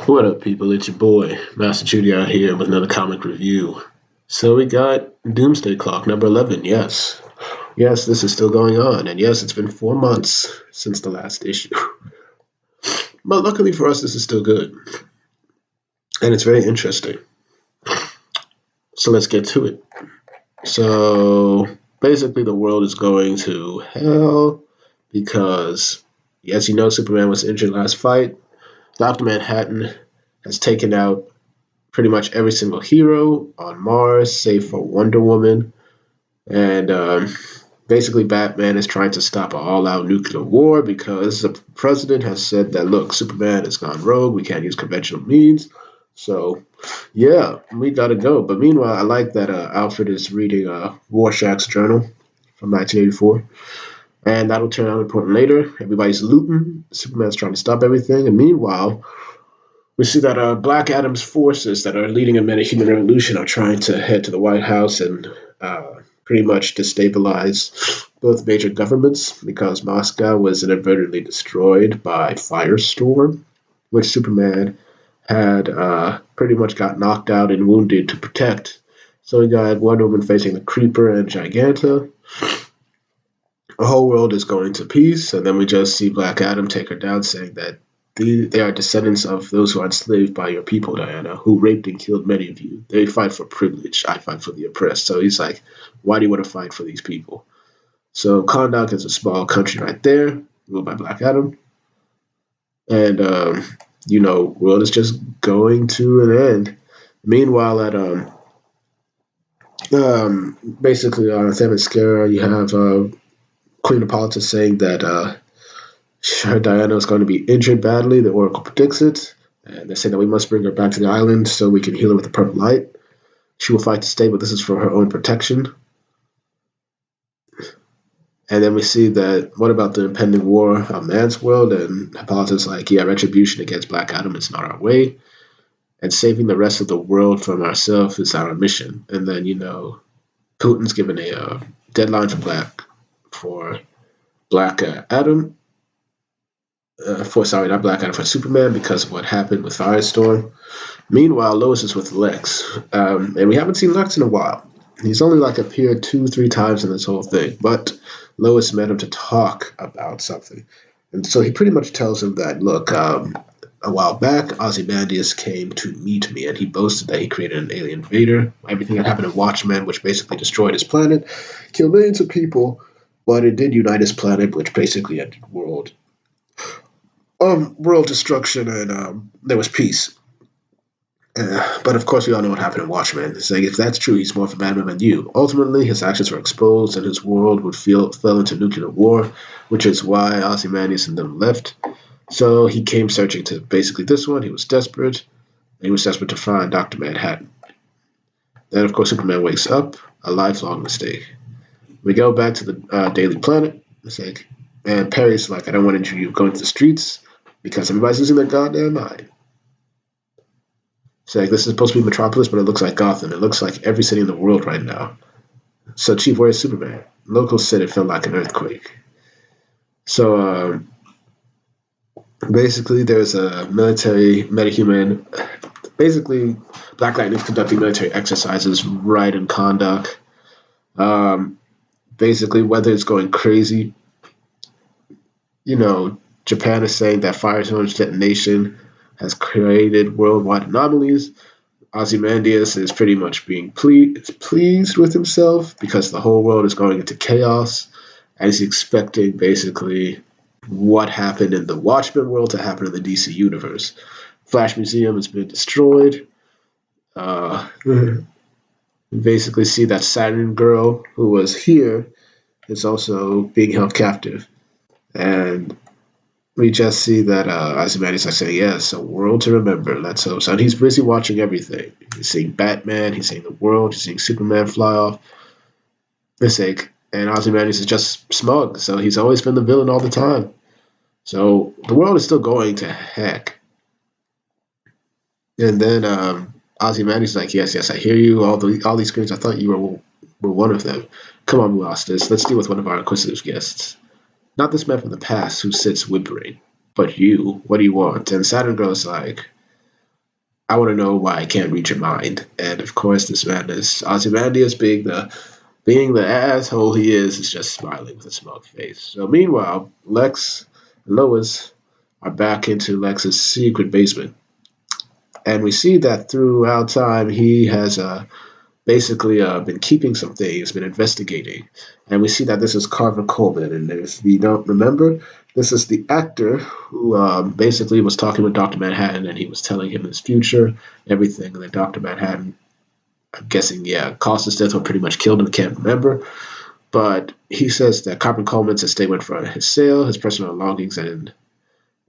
What up, people? It's your boy, Master Judy out here with another comic review. So we got Doomsday Clock number 11. Yes. Yes, this is still going on. And yes, it's been 4 months since the last issue. But luckily for us, this is still good. And it's very interesting. So let's get to it. So basically, the world is going to hell because, yes, Superman was injured last fight. Dr. Manhattan has taken out pretty much every single hero on Mars, save for Wonder Woman. And basically, Batman is trying to stop an all out nuclear war because the president has said that, look, Superman has gone rogue. We can't use conventional means. So, yeah, we got to go. But meanwhile, I like that Alfred is reading Rorschach's journal from 1984. And that'll turn out important later. Everybody's looting. Superman's trying to stop everything. And meanwhile, we see that Black Adam's forces that are leading a meta-human revolution are trying to head to the White House and pretty much destabilize both major governments because Moscow was inadvertently destroyed by Firestorm, which Superman had pretty much got knocked out and wounded to protect. So we got Wonder Woman facing the Creeper and Giganta. The whole world is going to peace, and then we just see Black Adam take her down, saying that they are descendants of those who are enslaved by your people, Diana, who raped and killed many of you. They fight for privilege. I fight for the oppressed. So he's like, why do you want to fight for these people? So Kahndaq is a small country right there, ruled by Black Adam. And, world is just going to an end. Meanwhile, at basically on Themyscira, you have Queen Hippolyta saying that her Diana is going to be injured badly. The Oracle predicts it. And they say that we must bring her back to the island so we can heal her with the purple light. She will fight to stay, but this is for her own protection. And then we see that, what about the impending war of man's world? And Hippolyta's like, yeah, retribution against Black Adam is not our way. And saving the rest of the world from ourselves is our mission. And then, Putin's given a deadline for Black Adam. Not Black Adam, for Superman because of what happened with Firestorm. Meanwhile, Lois is with Lex. And we haven't seen Lex in a while. He's only appeared 2-3 times in this whole thing. But Lois met him to talk about something. And so he pretty much tells him that, look, a while back, Ozymandias came to meet me, and he boasted that he created an alien invader. Everything that happened in Watchmen, which basically destroyed his planet, killed millions of people, but it did unite his planet, which basically ended world destruction, and there was peace. But of course, we all know what happened in Watchmen. It's like, if that's true, he's more of a madman than you. Ultimately, his actions were exposed, and his world fell into nuclear war, which is why Ozymandias and them left. So he came searching to basically this one. He was desperate. And he was desperate to find Dr. Manhattan. Then, of course, Superman wakes up, a lifelong mistake. We go back to the Daily Planet. It's like, and Perry's like, I don't want you going to the streets because everybody's losing their goddamn mind. It's like, this is supposed to be Metropolis, but it looks like Gotham. It looks like every city in the world right now. So, Chief, where's Superman? Locals said it felt like an earthquake. So, basically, there's a military metahuman. Basically, Black Lightning is conducting military exercises right in Kahndaq. Basically, weather is going crazy. Japan is saying that Firestorm's detonation has created worldwide anomalies. Ozymandias is pretty much being pleased with himself because the whole world is going into chaos, and he's expecting basically what happened in the Watchmen world to happen in the DC universe. Flash Museum has been destroyed. Basically see that Saturn girl who was here is also being held captive. And we just see that Ozymandias is saying, yes, a world to remember. Let's hope so. And he's busy watching everything. He's seeing Batman. He's seeing the world. He's seeing Superman fly off. And Ozymandias is just smug. So he's always been the villain all the time. So the world is still going to heck. And then Ozymandias is like, yes, I hear you. All these screens, I thought you were one of them. Come on, Muastis. Let's deal with one of our inquisitive guests. Not this man from the past who sits whimpering, but you. What do you want? And Saturn Girl's like, I want to know why I can't read your mind. And of course, this man is Ozymandias, being the asshole he is just smiling with a smug face. So meanwhile, Lex and Lois are back into Lex's secret basement, and we see that throughout time he has basically been keeping some things, been investigating. And we see that this is Carver Coleman. And if you don't remember, this is the actor who basically was talking with Dr. Manhattan and he was telling him his future, everything. And then Dr. Manhattan, I'm guessing, yeah, caused his death or pretty much killed him, can't remember. But he says that Carver Coleman says they went for his sale, his personal belongings, and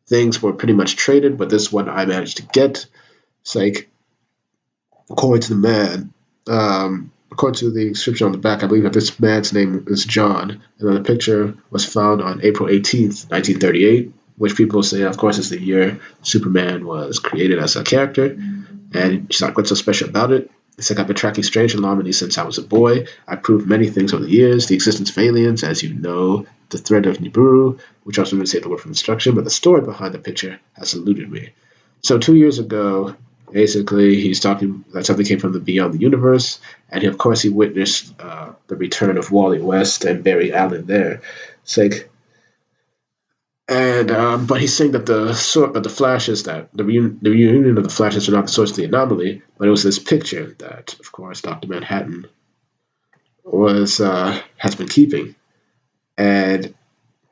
things were pretty much traded. But this one I managed to get. It's like, according to the man, according to the description on the back, I believe that this man's name is John, and then the picture was found on April 18th, 1938, which people say, of course, is the year Superman was created as a character. And she's like, what's so special about it? It's like, I've been tracking strange anomalies since I was a boy. I've proved many things over the years, the existence of aliens, as you know, the threat of Nibiru, which also would say the word from destruction, but the story behind the picture has eluded me. So 2 years ago, basically, he's talking that something came from the beyond the universe, and of course he witnessed the return of Wally West and Barry Allen there. It's like, and but he's saying that the flashes that the reunion of the flashes are not the source of the anomaly, but it was this picture that, of course, Doctor Manhattan was has been keeping, and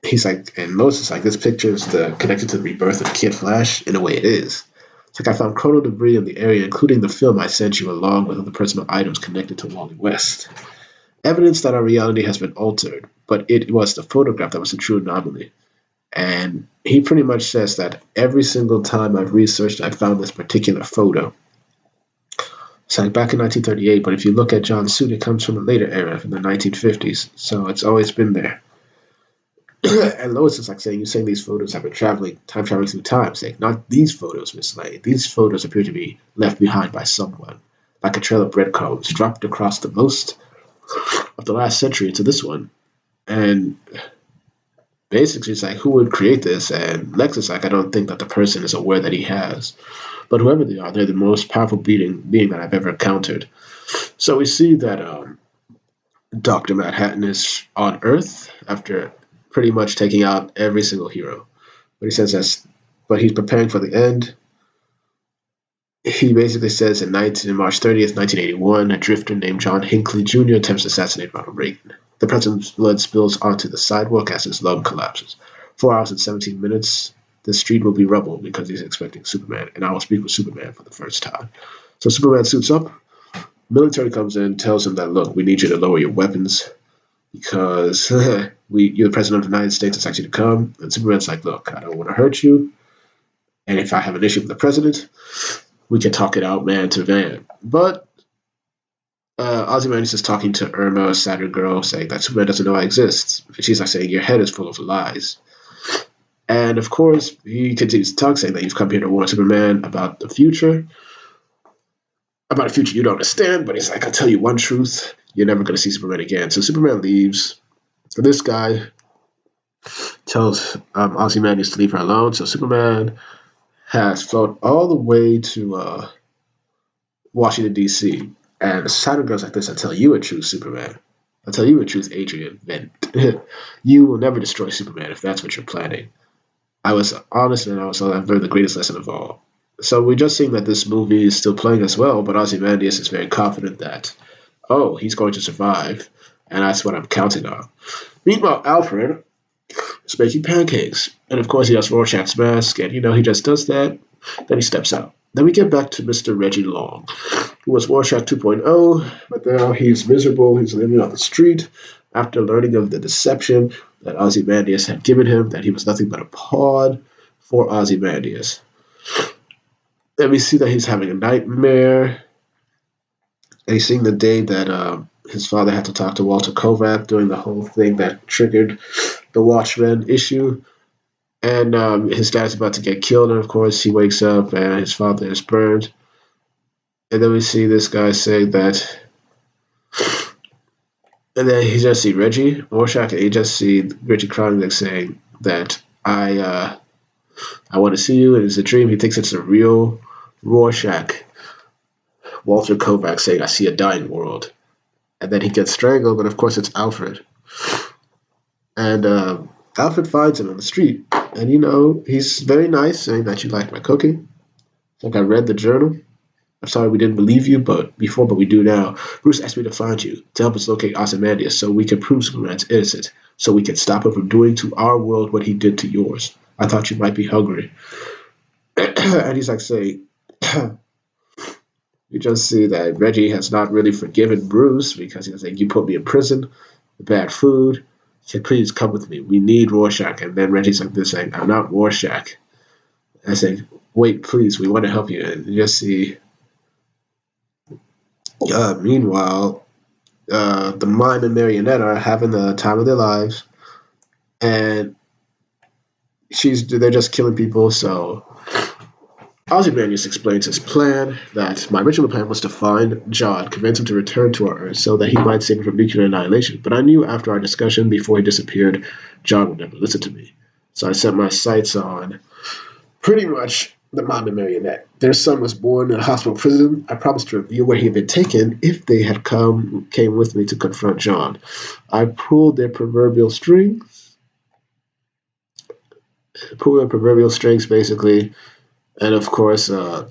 he's like, and Lois is like, this picture is connected to the rebirth of Kid Flash. In a way, it is. It's like, I found chrono debris in the area, including the film I sent you, along with other personal items connected to Wally West. Evidence that our reality has been altered, but it was the photograph that was the true anomaly. And he pretty much says that every single time I've researched, I found this particular photo. It's like back in 1938, but if you look at John's suit, it comes from a later era, from the 1950s. So it's always been there. And Lois is like saying, you're saying these photos have been time traveling through time. Saying, not these photos, Miss Lane. These photos appear to be left behind by someone, like a trail of breadcrumbs dropped across the most of the last century into this one. And basically, it's like, who would create this? And Lex is like, I don't think that the person is aware that he has. But whoever they are, they're the most powerful being that I've ever encountered. So we see that Dr. Manhattan is on Earth after pretty much taking out every single hero. But he says but he's preparing for the end. He basically says in March 30th, 1981, a drifter named John Hinckley Jr. attempts to assassinate Ronald Reagan. The president's blood spills onto the sidewalk as his lung collapses. 4 hours and 17 minutes, the street will be rubble because he's expecting Superman, and I will speak with Superman for the first time. So Superman suits up. Military comes in, tells him that, look, we need you to lower your weapons because you're the president of the United States, expect you to come. And Superman's like, look, I don't want to hurt you. And if I have an issue with the president, we can talk it out man to man. But Ozymandias is talking to Irma, Saturn Girl, saying that Superman doesn't know I exist. And she's like saying, your head is full of lies. And of course, he continues to talk, saying that you've come here to warn Superman about the future. About a future you don't understand, but he's like, I'll tell you one truth. You're never going to see Superman again. So Superman leaves. So this guy tells Ozymandias to leave her alone. So Superman has flown all the way to Washington, D.C. And Saturn Girl's like this, I'll tell you a truth, Superman. I'll tell you a truth, Adrian Vent. You will never destroy Superman if that's what you're planning. I was honest and I've learned the greatest lesson of all. So we're just seeing that this movie is still playing as well, but Ozymandias is very confident that, he's going to survive, and that's what I'm counting on. Meanwhile, Alfred is making pancakes, and of course he has Rorschach's mask, and he just does that, then he steps out. Then we get back to Mr. Reggie Long, who was Rorschach 2.0, but now he's miserable, he's living on the street, after learning of the deception that Ozymandias had given him, that he was nothing but a pawn for Ozymandias. Then we see that he's having a nightmare. And he's seeing the day that his father had to talk to Walter Kovac during the whole thing that triggered the Watchmen issue. And his dad's about to get killed. And of course, he wakes up and his father is burned. And then we see this guy say that. And then he just see Reggie Rorschach, and he just see Reggie crying, like saying that I want to see you. And it's a dream. He thinks it's a real Rorschach, Walter Kovac saying, "I see a dying world." And then he gets strangled, but of course it's Alfred. And Alfred finds him on the street. And he's very nice, saying that you like my cooking. It's like I read the journal. I'm sorry we didn't believe you but we do now. Bruce asked me to find you, to help us locate Ozymandias so we can prove Superman's innocent, so we can stop him from doing to our world what he did to yours. I thought you might be hungry. And he's like saying, you just see that Reggie has not really forgiven Bruce because he's like, you put me in prison, bad food. He said, please come with me. We need Rorschach. And then Reggie's like this saying, I'm not Rorschach. I say, wait, please, we want to help you. And you just see, meanwhile, the mime and Marionette are having the time of their lives. And they're just killing people. So Ozymandias explains his plan, that my original plan was to find John, convince him to return to our Earth so that he might save him from nuclear annihilation. But I knew after our discussion, before he disappeared, John would never listen to me. So I set my sights on pretty much the mom and Marionette. Their son was born in a hospital prison. I promised to reveal where he had been taken if they had came with me to confront John. I pulled their proverbial strings basically, and of course, the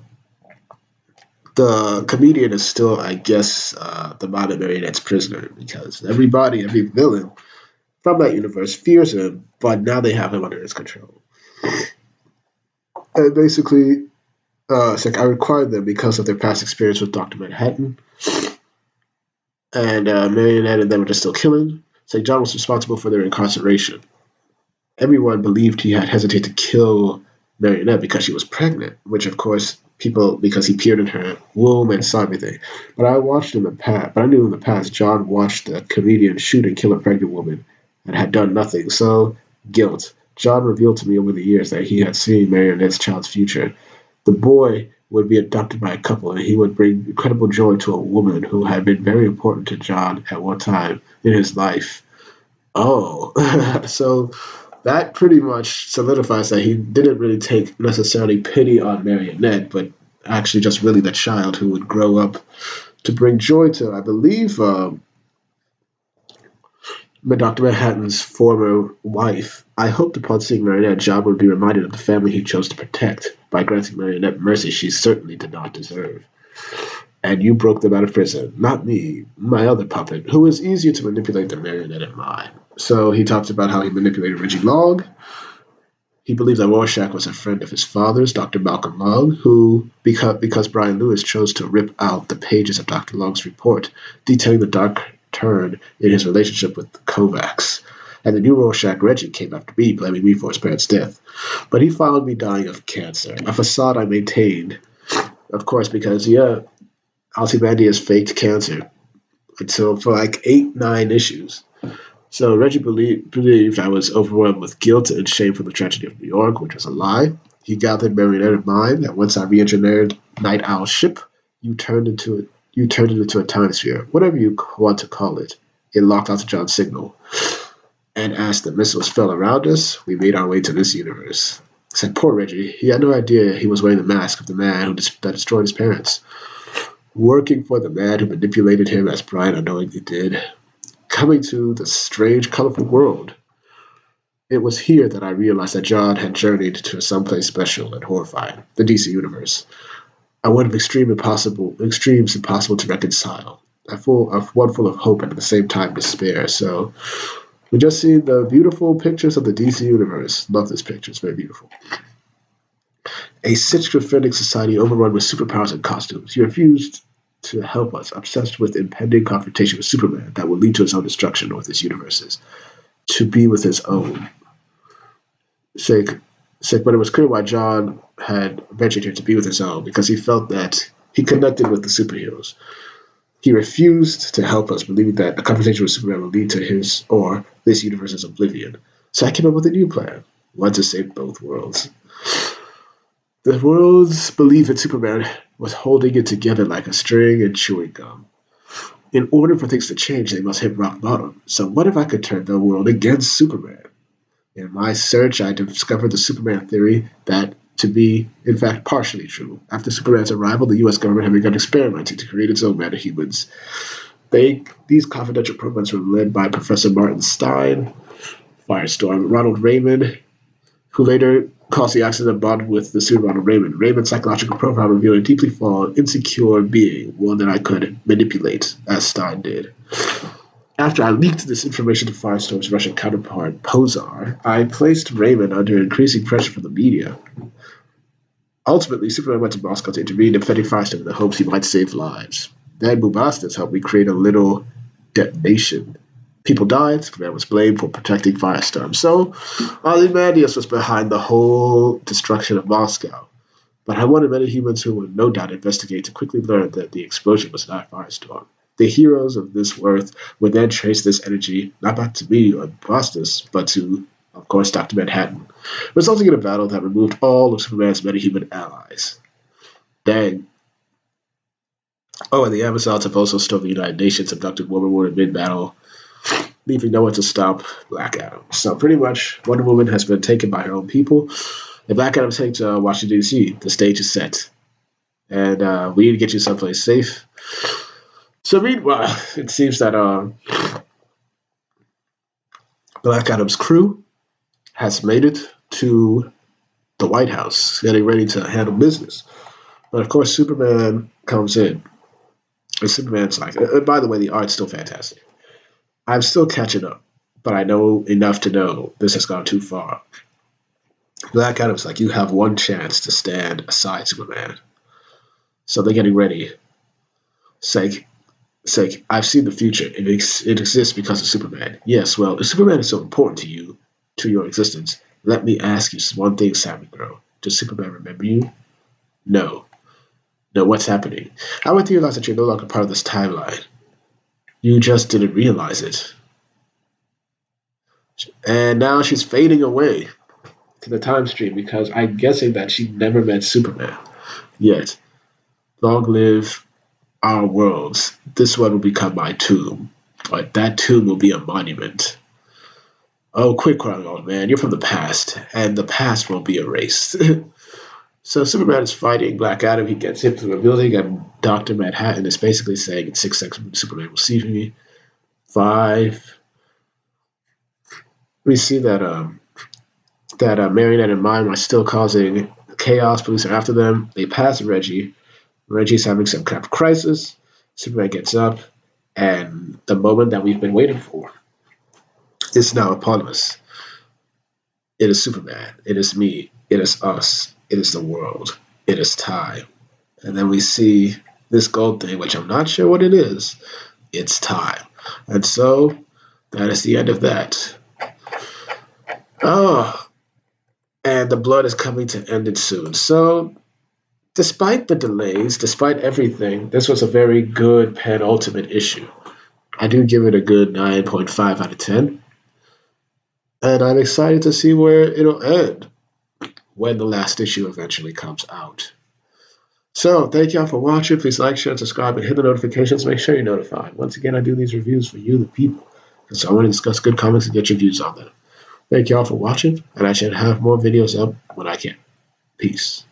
comedian is still, I guess, the mom and Marionette's prisoner because every villain from that universe fears him, but now they have him under his control. And basically, it's like I required them because of their past experience with Dr. Manhattan, and Marionette and them were just still killing. It's like John was responsible for their incarceration. Everyone believed he had hesitated to kill Marionette because she was pregnant, which of course because he peered in her womb and saw everything. But I knew in the past John watched a comedian shoot and kill a pregnant woman and had done nothing. So guilt. John revealed to me over the years that he had seen Marionette's child's future. The boy would be adopted by a couple, and he would bring incredible joy to a woman who had been very important to John at one time in his life. Oh, so that pretty much solidifies that he didn't really take necessarily pity on Marionette, but actually just really the child who would grow up to bring joy to, I believe, Dr. Manhattan's former wife. I hoped upon seeing Marionette, John would be reminded of the family he chose to protect by granting Marionette mercy she certainly did not deserve. And you broke them out of prison. Not me, my other puppet, who is easier to manipulate than Marionette and mine. So he talks about how he manipulated Reggie Long. He believes that Rorschach was a friend of his father's, Dr. Malcolm Long, who, because Brian Lewis chose to rip out the pages of Dr. Long's report, detailing the dark turn in his relationship with the Kovacs. And the new Rorschach, Reggie, came after me, blaming me for his parents' death. But he found me dying of cancer, a facade I maintained, of course, because, Ozymandias faked cancer until for like 8, 9 issues. So Reggie believed I was overwhelmed with guilt and shame for the tragedy of New York, which was a lie. He gathered Marionette in mind that once I re-engineered Night Owl's ship, you turned it into a time sphere, whatever you want to call it. It locked onto John's signal. And as the missiles fell around us, we made our way to this universe. I said, poor Reggie. He had no idea he was wearing the mask of the man that destroyed his parents. Working for the man who manipulated him as Brian unknowingly did. Coming to the strange, colorful world. It was here that I realized that John had journeyed to someplace special and horrifying, the DC universe. A one of extremes impossible to reconcile. One full of hope and at the same time despair. So we just see the beautiful pictures of the DC universe. Love this picture, it's very beautiful. A schizophrenic society overrun with superpowers and costumes. He refused to help us, obsessed with impending confrontation with Superman that would lead to his own destruction with his universes. To be with his own. But it was clear why John had ventured here to be with his own, because he felt that he connected with the superheroes. He refused to help us, believing that a confrontation with Superman would lead to his or this universe's oblivion. So I came up with a new plan, one to save both worlds. The worlds believed that Superman was holding it together like a string and chewing gum. In order for things to change, they must hit rock bottom. So what if I could turn the world against Superman? In my search, I discovered the Superman theory that to be, in fact, partially true. After Superman's arrival, the U.S. government had begun experimenting to create its own metahumans. These confidential programs were led by Professor Martin Stein, Firestorm, Ronald Raymond, who later caused the accident bonded with the suit Ronald Raymond. Raymond's psychological profile revealed a deeply flawed, insecure being, one that I could manipulate, as Stein did. After I leaked this information to Firestorm's Russian counterpart, Pozar, I placed Raymond under increasing pressure from the media. Ultimately, Superman went to Moscow to intervene, defending Firestorm in the hopes he might save lives. Then Bubastis helped me create a little detonation. People died, Superman was blamed for protecting Firestorm. So, Ozymandias was behind the whole destruction of Moscow. But I wanted many humans who would no doubt investigate to quickly learn that the explosion was not Firestorm. The heroes of this worth would then trace this energy not back to me or Bubastis, but to, of course, Dr. Manhattan, resulting in a battle that removed all of Superman's metahuman allies. Dang. Oh, and the Amazons have also stormed the United Nations, abducted Wonder Woman mid-battle, leaving no one to stop Black Adam. So pretty much, Wonder Woman has been taken by her own people, and Black Adam's heading to Washington, D.C. The stage is set, and we need to get you someplace safe. So meanwhile, it seems that Black Adam's crew has made it to the White House, getting ready to handle business. But of course, Superman comes in. And Superman's like, by the way, the art's still fantastic. I'm still catching up, but I know enough to know this has gone too far. Black Adam's like, you have one chance to stand aside Superman. So they're getting ready. It's like, I've seen the future. It exists because of Superman. Yes, well, if Superman is so important to you, to your existence, let me ask you one thing, Sammy Girl. Does Superman remember you? No. No, what's happening? I would realize that you're no longer part of this timeline. You just didn't realize it. And now she's fading away to the time stream because I'm guessing that she never met Superman yet. Long live our worlds. This one will become my tomb. But that tomb will be a monument. Oh, quick chronicle, man. You're from the past, and the past won't be erased. So Superman is fighting Black Adam. He gets hit through a building, and Dr. Manhattan is basically saying in 6 seconds Superman will see me. 5. We see that Marionette and Mime are still causing chaos. Police are after them. They pass Reggie. Reggie's having some kind of crisis. Superman gets up, and the moment that we've been waiting for is now upon us. It is Superman. It is me. It is us. It is the world. It is time. And then we see this gold thing, which I'm not sure what it is. It's time. And so that is the end of that. Oh, and the blood is coming to end it soon. So despite the delays, despite everything, this was a very good penultimate issue. I do give it a good 9.5 out of 10. And I'm excited to see where it'll end when the last issue eventually comes out. So, thank y'all for watching. Please like, share, and subscribe, and hit the notifications. Make sure you're notified. Once again, I do these reviews for you, the people. And so I want to discuss good comics and get your views on them. Thank y'all for watching, and I should have more videos up when I can. Peace.